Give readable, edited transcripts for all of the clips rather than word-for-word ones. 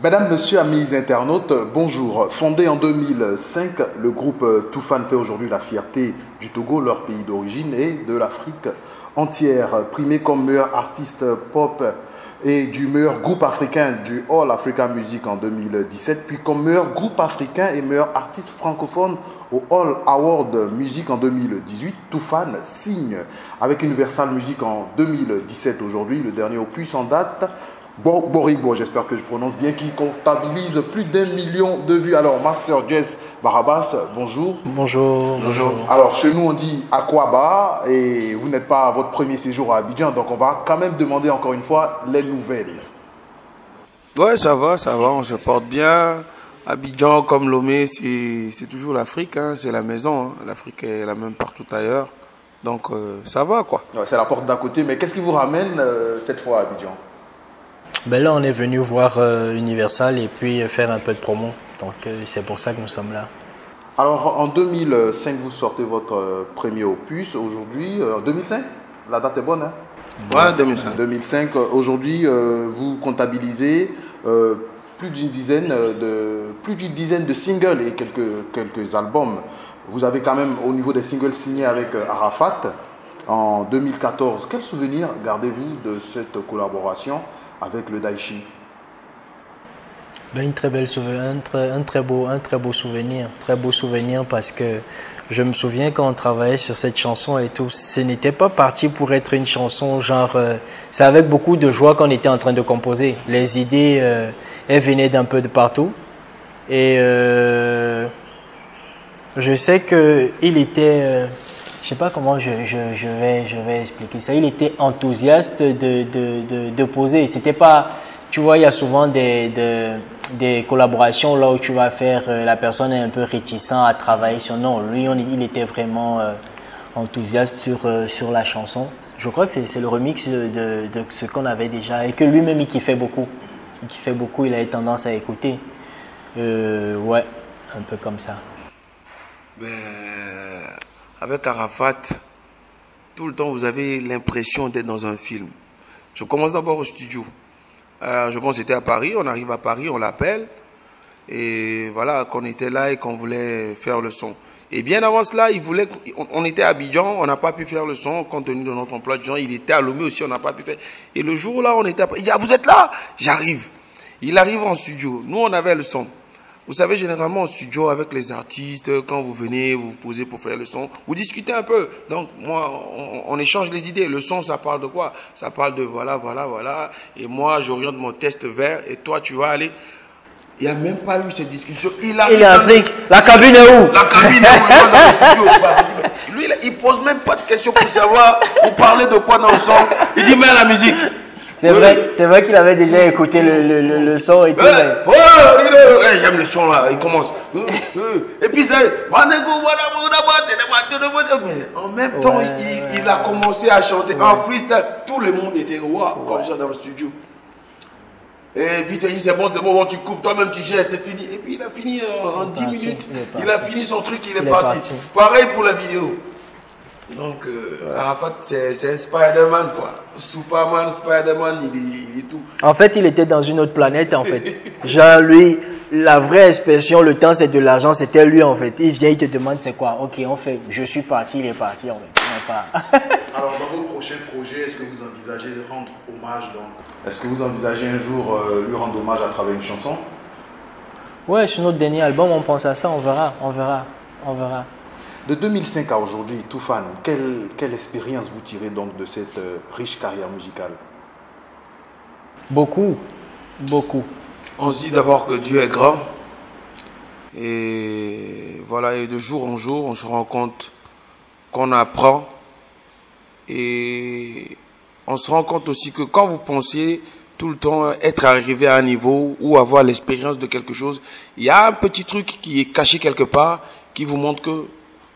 Mesdames, Messieurs, amis internautes, bonjour. Fondé en 2005, le groupe Toufan fait aujourd'hui la fierté du Togo, leur pays d'origine, et de l'Afrique entière. Primé comme meilleur artiste pop et du meilleur groupe africain du All Africa Music en 2017, puis comme meilleur groupe africain et meilleur artiste francophone au All Award Music en 2018, Toufan signe avec Universal Music en 2017 aujourd'hui, le dernier opus en date. Boribo, j'espère que je prononce bien, qui comptabilise plus d'1 million de vues. Alors, Master Jess Barabas, bonjour. Bonjour. Bonjour. Alors, chez nous, on dit Aquaba et vous n'êtes pas à votre premier séjour à Abidjan, donc on va quand même demander encore une fois les nouvelles. Ouais, ça va, on se porte bien. Abidjan, comme Lomé, c'est toujours l'Afrique, hein, c'est la maison. Hein. L'Afrique est la même partout ailleurs. Donc, ça va, quoi. Ouais, c'est la porte d'à côté, mais qu'est-ce qui vous ramène cette fois à Abidjan? Ben là, on est venu voir Universal et puis faire un peu de promo. Donc, c'est pour ça que nous sommes là. Alors, en 2005, vous sortez votre premier opus. Aujourd'hui, en 2005, la date est bonne, hein? Ouais, 2005. 2005. Aujourd'hui, vous comptabilisez plus d'une dizaine de singles et quelques albums. Vous avez quand même, au niveau des singles signés avec Arafat en 2014. Quel souvenir gardez-vous de cette collaboration avec le Daichi? Ben, une très belle souvenir, un très beau souvenir parce que je me souviens quand on travaillait sur cette chanson et tout, ce n'était pas parti pour être une chanson genre, c'est avec beaucoup de joie qu'on était en train de composer. Les idées, elles venaient d'un peu de partout et je sais que il était je sais pas comment je vais expliquer ça. Il était enthousiaste de poser. C'était pas, tu vois, il y a souvent des collaborations là où tu vas faire, la personne est un peu réticente à travailler sur. Non, lui, il était vraiment enthousiaste sur la chanson. Je crois que c'est le remix de ce qu'on avait déjà et que lui-même il kiffait beaucoup. Il avait tendance à écouter. Ouais, un peu comme ça. Avec Arafat, tout le temps, vous avez l'impression d'être dans un film. Je commence d'abord au studio. Je pense que c'était à Paris. On arrive à Paris, on l'appelle. Et voilà, qu'on était là et qu'on voulait faire le son. Et bien avant cela, on était à Abidjan, on n'a pas pu faire le son, compte tenu de notre emploi de gens. Il était à Lomé aussi, on n'a pas pu faire. Et le jour là, on était à Paris. Il dit, ah, vous êtes là? J'arrive. Il arrive en studio. Nous, on avait le son. Vous savez, généralement, au studio, avec les artistes, quand vous venez, vous vous posez pour faire le son, vous discutez un peu. Donc, moi, on échange les idées. Le son, ça parle de quoi? Ça parle de voilà. Et moi, j'oriente mon test vers, et toi, tu vas aller. Il n'y a même pas eu cette discussion. Il est un truc. La cabine est où? La cabine est où? Dans le studio. Lui, il pose même pas de questions pour savoir, pour parler de quoi dans le son. Il dit, mets la musique. C'est vrai qu'il avait déjà écouté le son et tout. J'aime le son là, il commence. Et puis en même temps, il a commencé à chanter en freestyle. Tout le monde était comme ça dans le studio. Et vite, il dit c'est bon, tu coupes, toi-même tu gères, c'est fini. Et puis il a fini en 10 minutes. Il a fini son truc, il est parti. Pareil pour la vidéo. Donc, Arafat, c'est Spider-Man, quoi. Superman, Spider-Man, il est tout. En fait, il était dans une autre planète, en fait. Genre, lui, la vraie expression, le temps, c'est de l'argent, c'était lui, en fait. Il vient, il te demande, c'est quoi? Ok, on fait, je suis parti, il est parti, en fait. Alors, dans votre prochain projet, est-ce que vous envisagez de rendre hommage, donc? Est-ce que vous envisagez un jour lui rendre hommage à travers une chanson? Ouais, sur notre dernier album, on pense à ça, on verra. De 2005 à aujourd'hui, Toufan, quelle expérience vous tirez donc de cette riche carrière musicale? Beaucoup. On se dit d'abord que Dieu est grand. Et voilà, et de jour en jour, on se rend compte qu'on apprend. Et on se rend compte aussi que quand vous pensez tout le temps être arrivé à un niveau ou avoir l'expérience de quelque chose, il y a un petit truc qui est caché quelque part qui vous montre que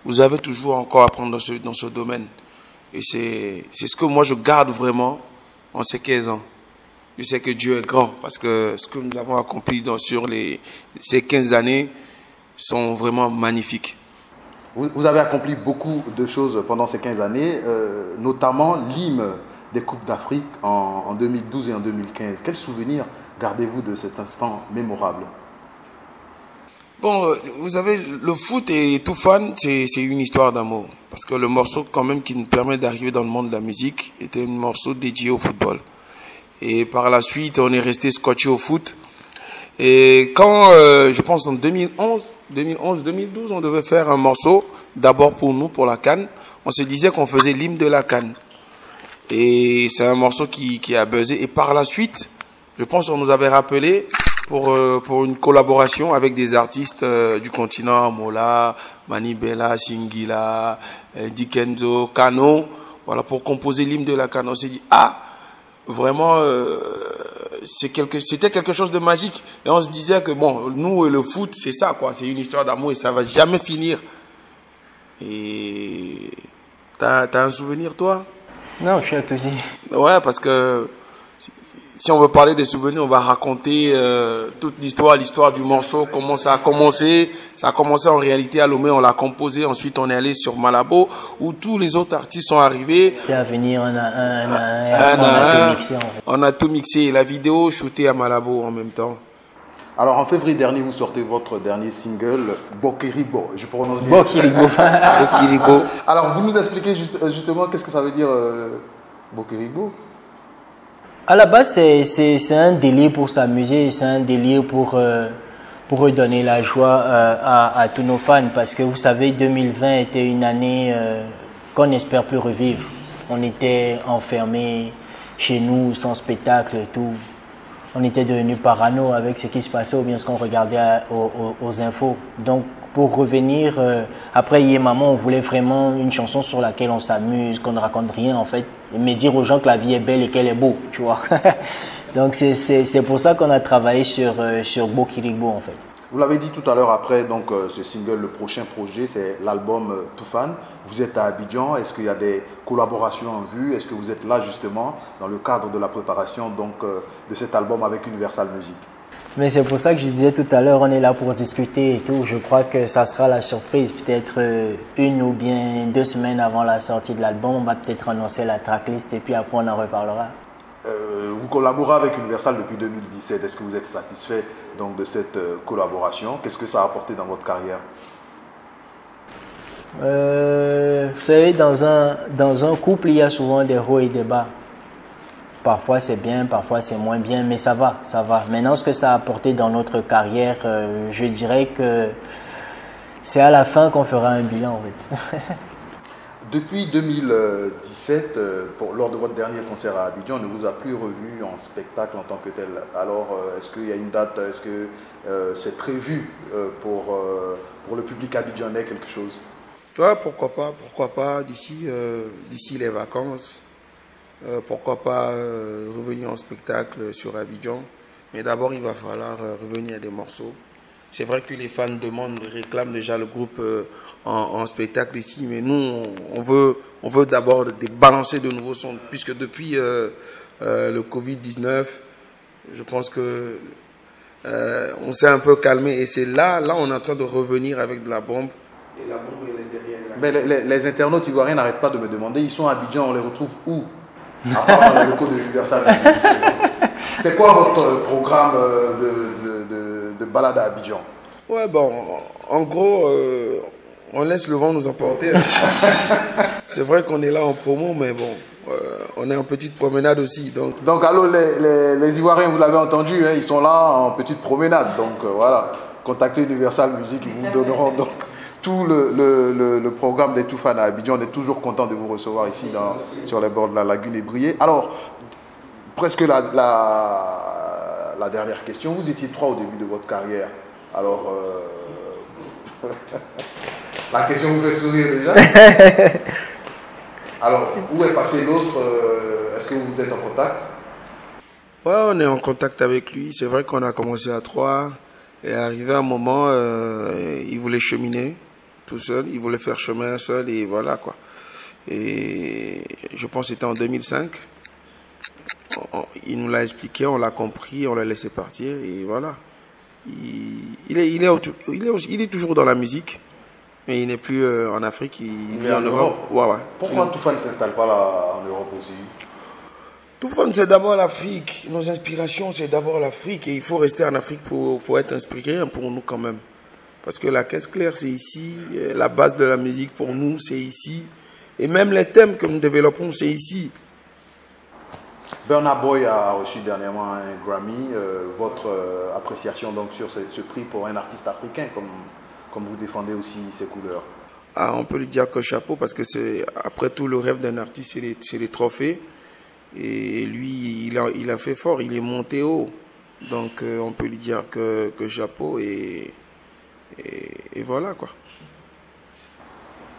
vous avez toujours encore à apprendre dans ce domaine. Et c'est ce que moi je garde vraiment en ces 15 ans. Je sais que Dieu est grand parce que ce que nous avons accompli sur ces 15 années sont vraiment magnifiques. Vous avez accompli beaucoup de choses pendant ces 15 années, notamment l'hymne des Coupes d'Afrique en 2012 et en 2015. Quel souvenir gardez-vous de cet instant mémorable? Bon, vous savez, le foot et Toufan, c'est une histoire d'amour. Parce que le morceau quand même qui nous permet d'arriver dans le monde de la musique était un morceau dédié au football. Et par la suite, on est resté scotché au foot. Et quand, je pense en 2012, on devait faire un morceau, d'abord pour nous, pour la CAN. On se disait qu'on faisait l'hymne de la CAN. Et c'est un morceau qui a buzzé. Et par la suite, je pense qu'on nous avait rappelé pour une collaboration avec des artistes du continent, Mola, Manibela, Singila, Dikenzo, Kano, voilà, pour composer l'hymne de la CAN. On s'est dit, vraiment, c'était quelque chose de magique. Et on se disait que bon, nous et le foot, c'est ça, quoi. C'est une histoire d'amour et ça va jamais finir. Et t'as un souvenir, toi? Non, je suis à tout dit. Ouais, parce que si on veut parler des souvenirs, on va raconter toute l'histoire du morceau, comment ça a commencé. Ça a commencé en réalité à Lomé, on l'a composé. Ensuite, on est allé sur Malabo, où tous les autres artistes sont arrivés. C'est à venir, on a tout mixé en fait. On a tout mixé. La vidéo shootée à Malabo en même temps. Alors, en février dernier, vous sortez votre dernier single, Bokiribo. Je prononce bien. Bokiribo. Bokiribo. Alors, vous nous expliquez justement qu'est-ce que ça veut dire Bokiribo? À la base, c'est un délire pour s'amuser, c'est un délire pour redonner la joie à tous nos fans. Parce que vous savez, 2020 était une année qu'on n'espère plus revivre. On était enfermés chez nous, sans spectacle et tout. On était devenus parano avec ce qui se passait ou bien ce qu'on regardait aux infos. Donc, pour revenir, après Yémaman, on voulait vraiment une chanson sur laquelle on s'amuse, qu'on ne raconte rien en fait, mais dire aux gens que la vie est belle et qu'elle est beau, tu vois. Donc, c'est pour ça qu'on a travaillé sur Bokiribo en fait. Vous l'avez dit tout à l'heure, après donc, ce single, le prochain projet, c'est l'album Toufan. Vous êtes à Abidjan, est-ce qu'il y a des collaborations en vue? Est-ce que vous êtes là justement dans le cadre de la préparation donc, de cet album avec Universal Music? Mais c'est pour ça que je disais tout à l'heure, on est là pour discuter et tout. Je crois que ça sera la surprise. Peut-être 1 ou bien 2 semaines avant la sortie de l'album, on va peut-être annoncer la tracklist et puis après on en reparlera. Vous collaborez avec Universal depuis 2017. Est-ce que vous êtes satisfait donc, de cette collaboration? Qu'est-ce que ça a apporté dans votre carrière? Vous savez, dans un couple, il y a souvent des hauts et des bas. Parfois c'est bien, parfois c'est moins bien, mais ça va, ça va. Maintenant, ce que ça a apporté dans notre carrière, je dirais que c'est à la fin qu'on fera un bilan en fait. Depuis 2017, lors de votre dernier concert à Abidjan, on ne vous a plus revu en spectacle en tant que tel. Alors, est-ce qu'il y a une date, est-ce que c'est prévu pour le public abidjanais quelque chose? Tu vois, pourquoi pas, d'ici les vacances, pourquoi pas revenir en spectacle sur Abidjan. Mais d'abord, il va falloir revenir à des morceaux. C'est vrai que les fans réclament déjà le groupe en spectacle ici, mais nous, on veut d'abord balancer de nouveaux sons, puisque depuis le Covid-19, je pense que on s'est un peu calmé, et c'est là, on est en train de revenir avec de la bombe. Et la bombe, elle est derrière. Mais les internautes ivoiriens n'arrêtent pas de me demander, ils sont à Abidjan, on les retrouve où? À part dans le locaux de l'Universal. C'est quoi votre programme de balade à Abidjan? Ouais, bon, en gros, on laisse le vent nous emporter. C'est vrai qu'on est là en promo, mais bon, on est en petite promenade aussi. Donc allô, les Ivoiriens, vous l'avez entendu, hein, ils sont là en petite promenade. Donc voilà, contactez Universal Music, ils vous donneront donc tout le programme des Toufan à Abidjan. On est toujours content de vous recevoir ici sur les bords de la lagune Ébrié. Alors, presque la dernière question. Vous étiez 3 au début de votre carrière. Alors, la question vous fait sourire déjà. Alors, où est passé l'autre? Est-ce que vous êtes en contact? Ouais, on est en contact avec lui. C'est vrai qu'on a commencé à 3. Et arrivé un moment, il voulait cheminer tout seul. Il voulait faire chemin seul et voilà quoi. Et je pense que c'était en 2005. Il nous l'a expliqué, on l'a compris, on l'a laissé partir et voilà. Il est toujours dans la musique, mais il n'est plus en Afrique, il vit en Europe. Ouais. Pourquoi Toufan ne s'installe pas là en Europe aussi? Toufan, c'est d'abord l'Afrique. Nos inspirations, c'est d'abord l'Afrique. Et il faut rester en Afrique pour être inspiré pour nous quand même. Parce que la caisse claire, c'est ici. La base de la musique, pour nous, c'est ici. Et même les thèmes que nous développons, c'est ici. Burna Boy a reçu dernièrement un Grammy. Votre appréciation donc sur ce prix pour un artiste africain, comme vous défendez aussi ses couleurs? Ah, on peut lui dire que chapeau, parce que c'est après tout le rêve d'un artiste, c'est les trophées. Et lui, il a fait fort, il est monté haut. Donc on peut lui dire que chapeau et voilà quoi.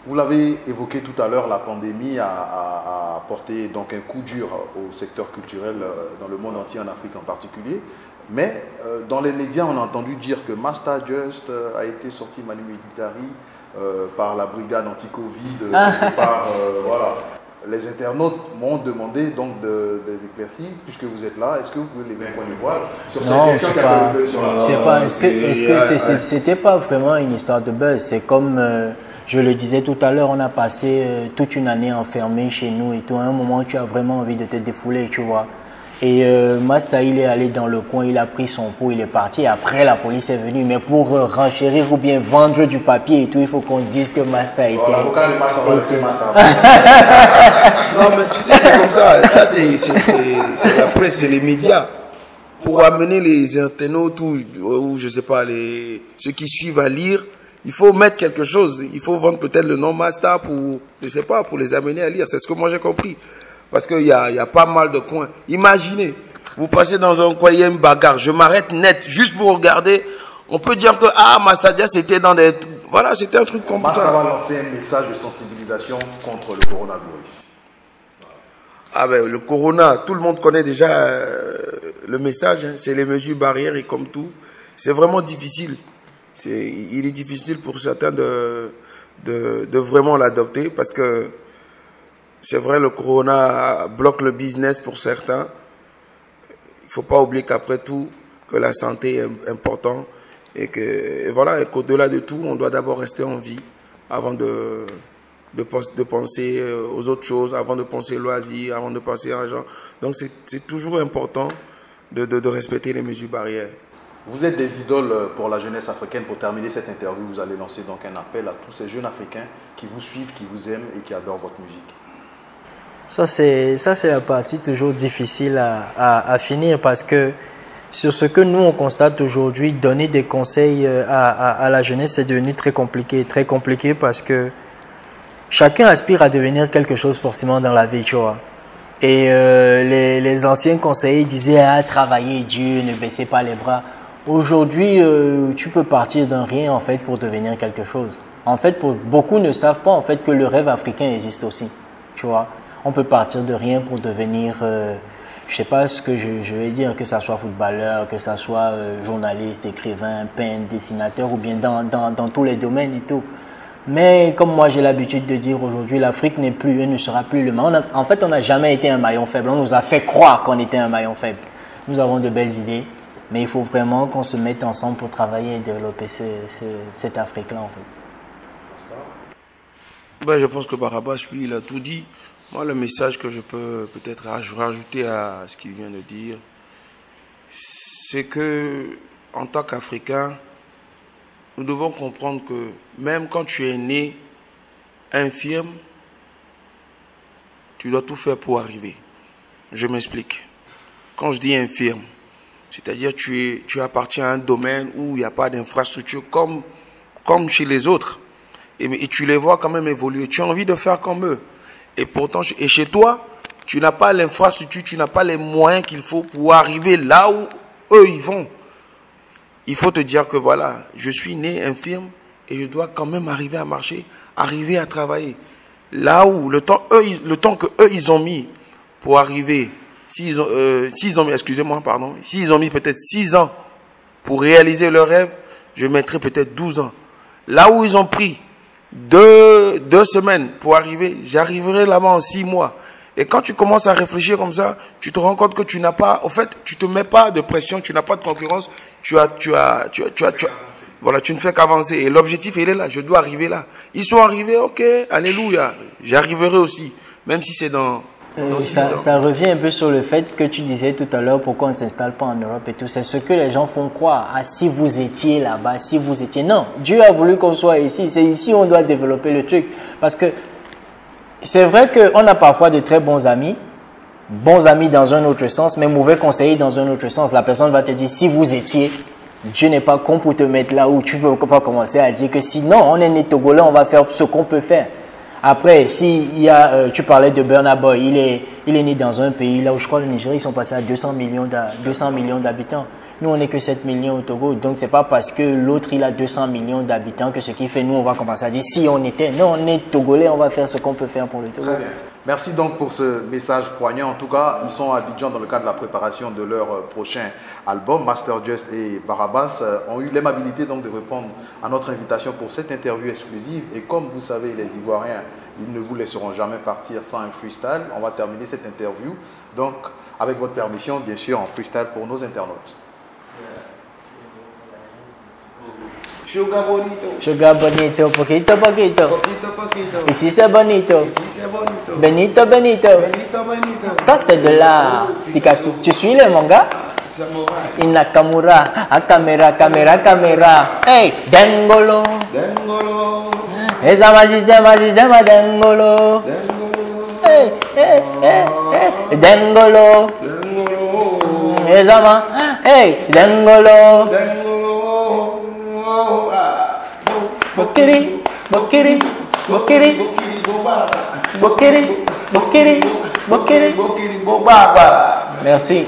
Vous l'avez évoqué tout à l'heure, la pandémie a porté donc un coup dur au secteur culturel dans le monde entier, en Afrique en particulier. Mais dans les médias, on a entendu dire que Master Just a été sorti Manu Militari par la brigade anti-Covid, voilà. Les internautes m'ont demandé donc des éclaircies, puisque vous êtes là. Est-ce que vous pouvez lever un point de voile sur cette question qui a fait le buzz? C'était pas vraiment une histoire de buzz. C'est comme je le disais tout à l'heure, on a passé toute une année enfermé chez nous et tout. À un moment, tu as vraiment envie de te défouler, tu vois. Et Masta, il est allé dans le coin, il a pris son pot, il est parti. Après, la police est venue. Mais pour renchérir ou bien vendre du papier et tout, il faut qu'on dise que Masta était... L'avocat de Masta va laisser Masta. Non, mais tu sais, c'est comme ça. Ça, c'est la presse, c'est les médias. Pour amener les internautes ou je sais pas, ceux qui suivent à lire, il faut mettre quelque chose. Il faut vendre peut-être le nom Masta pour, je sais pas, pour les amener à lire. C'est ce que moi j'ai compris. Parce qu'il y a pas mal de coins. Imaginez, vous passez dans un coin, il y a une bagarre. Je m'arrête net, juste pour regarder. On peut dire que, Master Just c'était dans des... Voilà, c'était un truc comme ça. Masta va lancer un message de sensibilisation contre le coronavirus. Ah ben, le corona, tout le monde connaît déjà le message. Hein. C'est les mesures barrières et comme tout. C'est vraiment difficile. Il est difficile pour certains de vraiment l'adopter parce que c'est vrai, le corona bloque le business pour certains. Il faut pas oublier qu'après tout, que la santé est importante et qu'au-delà de tout, on doit d'abord rester en vie avant de penser aux autres choses, avant de penser loisirs, avant de penser à l'argent. Donc c'est toujours important de respecter les mesures barrières. Vous êtes des idoles pour la jeunesse africaine. Pour terminer cette interview, vous allez lancer donc un appel à tous ces jeunes Africains qui vous suivent, qui vous aiment et qui adorent votre musique. Ça, c'est la partie toujours difficile à finir parce que sur ce que nous, on constate aujourd'hui, donner des conseils à la jeunesse, c'est devenu très compliqué parce que chacun aspire à devenir quelque chose forcément dans la vie, tu vois. Et les anciens conseillers disaient travaillez dur, ne baissez pas les bras. Aujourd'hui, tu peux partir d'un rien en fait pour devenir quelque chose. En fait, beaucoup ne savent pas en fait que le rêve africain existe aussi, tu vois. On peut partir de rien pour devenir, je sais pas ce que je vais dire, que ça soit footballeur, que ça soit journaliste, écrivain, peintre, dessinateur ou bien dans tous les domaines et tout. Mais comme moi j'ai l'habitude de dire aujourd'hui, l'Afrique n'est plus et ne sera plus le maillon. En fait, on n'a jamais été un maillon faible. On nous a fait croire qu'on était un maillon faible. Nous avons de belles idées, mais il faut vraiment qu'on se mette ensemble pour travailler et développer cette Afrique-là en fait. Ben, je pense que Barabas, lui, il a tout dit. Moi, le message que je peux peut-être rajouter à ce qu'il vient de dire, c'est que, en tant qu'Africains, nous devons comprendre que même quand tu es né infirme, tu dois tout faire pour arriver. Je m'explique. Quand je dis infirme, c'est-à-dire tu appartiens à un domaine où il n'y a pas d'infrastructure comme chez les autres. Et tu les vois quand même évoluer. Tu as envie de faire comme eux. Et pourtant, chez toi, tu n'as pas l'infrastructure, tu n'as pas les moyens qu'il faut pour arriver là où eux ils vont. Il faut te dire que voilà, je suis né infirme et je dois quand même arriver à marcher, arriver à travailler. Là où le temps que eux ils ont mis pour arriver, s'ils ont mis peut-être 6 ans pour réaliser leur rêve, je mettrai peut-être 12 ans. Là où ils ont pris 2 semaines pour arriver, j'arriverai là-bas en 6 mois. Et quand tu commences à réfléchir comme ça, tu te rends compte que tu n'as pas, au fait, tu te mets pas de pression, tu n'as pas de concurrence, voilà, tu ne fais qu'avancer. Et l'objectif, il est là, je dois arriver là. Ils sont arrivés, ok, alléluia, j'arriverai aussi. Même si c'est dans Ça revient un peu sur le fait que tu disais tout à l'heure, pourquoi on ne s'installe pas en Europe et tout. C'est ce que les gens font croire. Ah, si vous étiez là-bas, si vous étiez... Non, Dieu a voulu qu'on soit ici. C'est ici on doit développer le truc. Parce que c'est vrai qu'on a parfois de très bons amis dans un autre sens, mais mauvais conseillers dans un autre sens. La personne va te dire, si vous étiez... Dieu n'est pas con pour te mettre là où tu ne peux pas commencer à dire que sinon, on est né Togolais, on va faire ce qu'on peut faire. Après, tu parlais de Burna Boy, il est né dans un pays là où je crois le Nigeria, ils sont passés à 200 millions d'habitants. Nous, on n'est que 7 millions au Togo. Donc, c'est pas parce que l'autre, il a 200 millions d'habitants que ce qui fait, nous, on va commencer à dire si on était. Non, on est Togolais, on va faire ce qu'on peut faire pour le Togo. Très bien. Merci donc pour ce message poignant. En tout cas, ils sont à Abidjan dans le cadre de la préparation de leur prochain album. Master Just et Barabas ont eu l'aimabilité donc de répondre à notre invitation pour cette interview exclusive. Et comme vous savez, les Ivoiriens, ils ne vous laisseront jamais partir sans un freestyle. On va terminer cette interview, donc avec votre permission, bien sûr, en freestyle pour nos internautes. Sugar bonito. Sugar bonito, poquito, poquito. Poquito, poquito. Ici c'est bonito. Ici c'est bonito. Benito, benito. Benito, benito. Ça c'est de la Picasso. Tu suis les mangas? Samouraï. Inakamura, a caméra, caméra, caméra. Hey, Dengolo. Dengolo. Ezama sistema, sistema, Dengolo. Dengolo. Hey, hey, hey, hey, Dengolo. Dengolo. Ezama, hey, Dengolo. Dengolo. Bokiri, bokiri, bokiri, bokiri, bokiri, bokiri. Bokiri, bokiri, bokiri. Merci.